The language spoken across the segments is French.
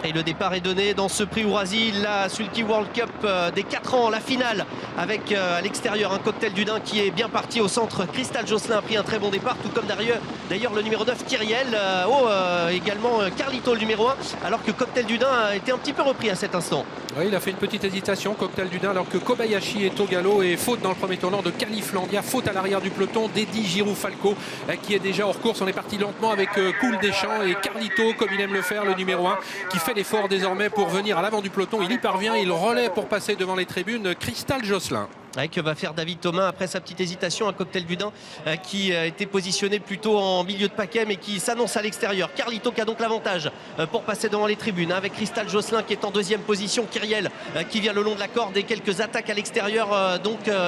Et le départ est donné dans ce prix Ourasi, la Sulky World Cup des 4 ans, la finale avec à l'extérieur un Cocktail du Dain qui est bien parti au centre. Cristal Josselin a pris un très bon départ, tout comme d'ailleurs le numéro 9 Kyriel, également Carlito le numéro 1, alors que Cocktail du Dain a été un petit peu repris à cet instant. Oui, il a fait une petite hésitation, Cocktail du Dain, alors que Kobayashi est au galop et faute dans le premier tournant de Califlandia, faute à l'arrière du peloton d'Eddy Giroud-Falco qui est déjà hors course. On est parti lentement avec Cool Deschamps et Carlito, comme il aime le faire, le numéro 1, qui fait l'effort désormais pour venir à l'avant du peloton. Il y parvient, il relaie pour passer devant les tribunes Cristal Josselin. Que va faire David Thomas après sa petite hésitation, un Cocktail du Dain qui était positionné plutôt en milieu de paquet mais qui s'annonce à l'extérieur. Carlito qui a donc l'avantage pour passer devant les tribunes avec Cristal Josselin qui est en deuxième position, Kyriel qui vient le long de la corde et quelques attaques à l'extérieur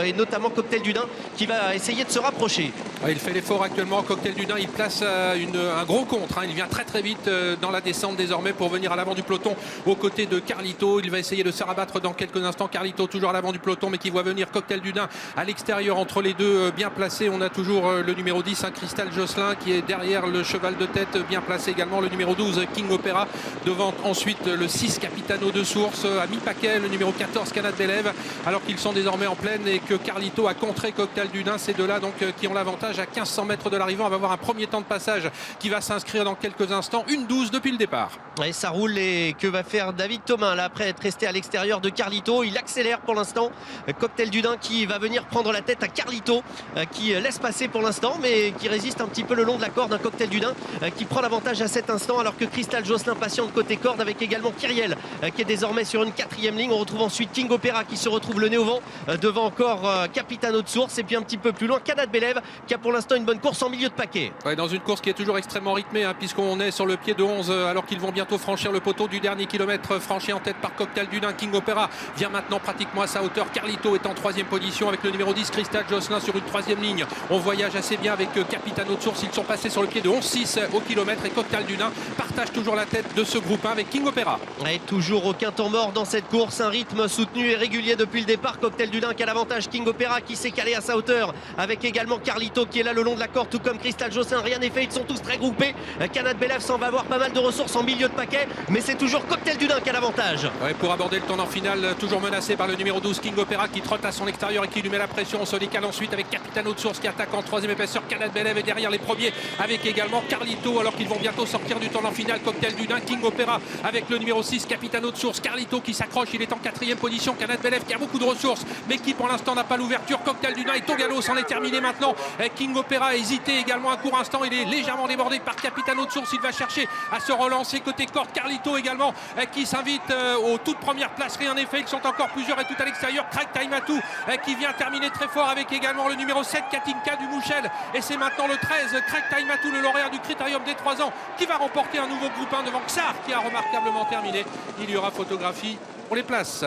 et notamment Cocktail du Dain qui va essayer de se rapprocher. Il fait l'effort actuellement, Cocktail du Dain, il place un gros contre, il vient très vite dans la descente désormais pour venir à l'avant du peloton aux côtés de Carlito. Il va essayer de se rabattre dans quelques instants, Carlito toujours à l'avant du peloton mais qui voit venir Cocktail du Dain à l'extérieur entre les deux bien placés. On a toujours le numéro 10, Cristal Josselin qui est derrière le cheval de tête bien placé également, le numéro 12 King Opera devant ensuite le 6 Capitano de Source à mi-paquet, le numéro 14 Canad Belev, alors qu'ils sont désormais en pleine et que Carlito a contré Cocktail du Dain. Ces deux-là donc qui ont l'avantage à 1500 mètres de l'arrivée. On va avoir un premier temps de passage qui va s'inscrire dans quelques instants, 1:12 depuis le départ. Et ça roule, et que va faire David Thomas là après être resté à l'extérieur de Carlito? Il accélère pour l'instant, Cocktail du Dain qui va venir prendre la tête à Carlito qui laisse passer pour l'instant mais qui résiste un petit peu le long de la corde. Un Cocktail du Dain qui prend l'avantage à cet instant alors que Cristal Josselin patiente côté corde avec également Kyriel qui est désormais sur une 4e ligne. On retrouve ensuite King Opera qui se retrouve le nez au vent devant encore Capitano de Source et puis un petit peu plus loin Canad Belev qui a pour l'instant une bonne course en milieu de paquet. Dans une course qui est toujours extrêmement rythmée puisqu'on est sur le pied de 11 alors qu'ils vont bientôt franchir le poteau du dernier kilomètre, franchi en tête par Cocktail du Dain. King Opera vient maintenant pratiquement à sa hauteur. Carlito est en 3e position avec le numéro 10 Cristal Josselin sur une 3e ligne. On voyage assez bien avec Capitano de Source. Ils sont passés sur le pied de 11,6 au kilomètre et Cocktail du Dain partage toujours la tête de ce groupe 1 avec King Opera. Et toujours aucun temps mort dans cette course, un rythme soutenu et régulier depuis le départ. Cocktail du Dain qui a l'avantage, King Opera qui s'est calé à sa hauteur avec également Carlito qui est là le long de la corde tout comme Cristal Josselin. Rien n'est fait, ils sont tous très groupés. Canad Belev s'en va avoir pas mal de ressources en milieu de paquet mais c'est toujours Cocktail du Dain qui a l'avantage. Pour aborder le tournant final, toujours menacé par le numéro 12 King Opera qui trotte à son extérieur et qui lui met la pression. On se décale ensuite avec Capitano de Source qui attaque en 3e épaisseur. Canad Belev est derrière les premiers avec également Carlito alors qu'ils vont bientôt sortir du tournant final. Cocktail du Dain, King Opera avec le numéro 6 Capitano de Source. Carlito qui s'accroche, il est en 4e position. Canad Belev qui a beaucoup de ressources mais qui pour l'instant n'a pas l'ouverture. Cocktail du Dain est au galop, c'en est terminé maintenant. King Opera a hésité également un court instant, il est légèrement débordé par Capitano de Source. Il va chercher à se relancer côté corde. Carlito également qui s'invite aux toutes premières places. Rien n'est fait, ils sont encore plusieurs et tout à l'extérieur. Craig Taimatu qui vient terminer très fort avec également le numéro 7 Katinka du Mouchel et c'est maintenant le 13 Craig Taimatu, le lauréat du Critérium des 3 ans, qui va remporter un nouveau groupe 1 devant Xar qui a remarquablement terminé. Il y aura photographie pour les places.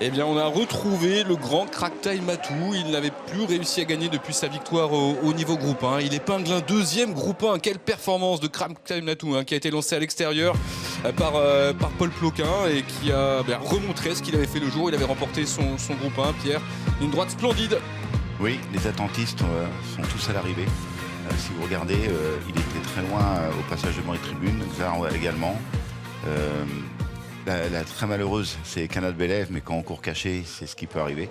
Eh bien, on a retrouvé le grand Craig Matou. Il n'avait plus réussi à gagner depuis sa victoire au niveau groupe 1. Il épingle un 2e groupe 1. Quelle performance de Craig Matou qui a été lancé à l'extérieur par Paul Ploquin et qui a remontré ce qu'il avait fait le jour. Il avait remporté son groupe 1. Pierre, une droite splendide. Oui, les attentistes sont tous à l'arrivée. Si vous regardez, il était très loin au passage devant les tribunes. Xar également. La très malheureuse, c'est Canad Belev, mais quand on court caché, c'est ce qui peut arriver.